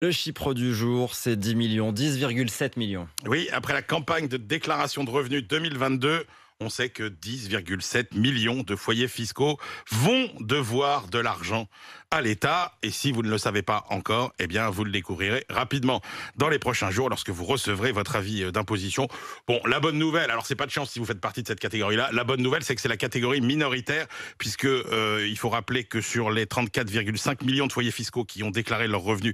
Le chiffre du jour, c'est 10 millions, 10,7 millions. Oui, après la campagne de déclaration de revenus 2022, on sait que 10,7 millions de foyers fiscaux vont devoir de l'argent à l'État. Et si vous ne le savez pas encore, eh bien, vous le découvrirez rapidement dans les prochains jours lorsque vous recevrez votre avis d'imposition. Bon, la bonne nouvelle, alors c'est pas de chance si vous faites partie de cette catégorie-là. La bonne nouvelle, c'est que c'est la catégorie minoritaire puisque il faut rappeler que sur les 34,5 millions de foyers fiscaux qui ont déclaré leurs revenus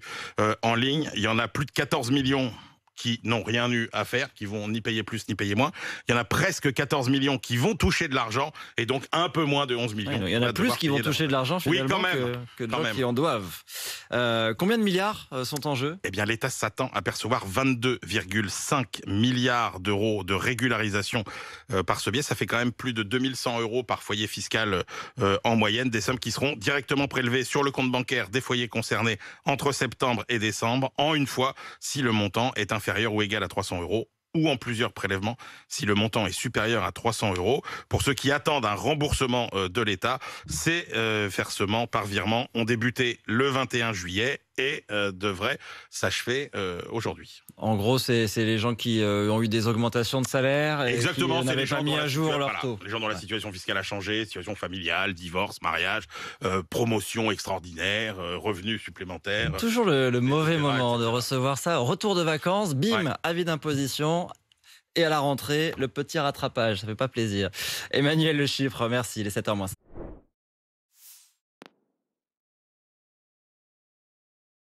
en ligne, il y en a plus de 14 millions qui n'ont rien eu à faire, qui vont ni payer plus ni payer moins. Il y en a presque 14 millions qui vont toucher de l'argent et donc un peu moins de 11 Oui, millions. il y en a plus qui vont toucher de l'argent Oui, finalement quand même. que de Quand gens même. qui en doivent. Combien de milliards sont en jeu? Eh bien, l'État s'attend à percevoir 22,5 milliards d'euros de régularisation par ce biais. Ça fait quand même plus de 2100 euros par foyer fiscal en moyenne. Des sommes qui seront directement prélevées sur le compte bancaire des foyers concernés entre septembre et décembre en une fois si le montant est inférieur ou égal à 300 euros ou en plusieurs prélèvements si le montant est supérieur à 300 euros. Pour ceux qui attendent un remboursement de l'État, ces versements par virement ont débuté le 21 juillet et devraient s'achever aujourd'hui. En gros, c'est les gens qui ont eu des augmentations de salaire et Exactement, qui c'est les n'avaient gens pas mis à jour leur voilà, taux. les gens dont la situation fiscale a changé, situation familiale, divorce, mariage, promotion extraordinaire, revenus supplémentaires. Toujours le mauvais etc., moment de etc. recevoir ça. Retour de vacances, bim, Ouais. avis d'imposition. Et à la rentrée, le petit rattrapage, ça fait pas plaisir. Emmanuel Le Chiffre, merci, il est 7h moins 5.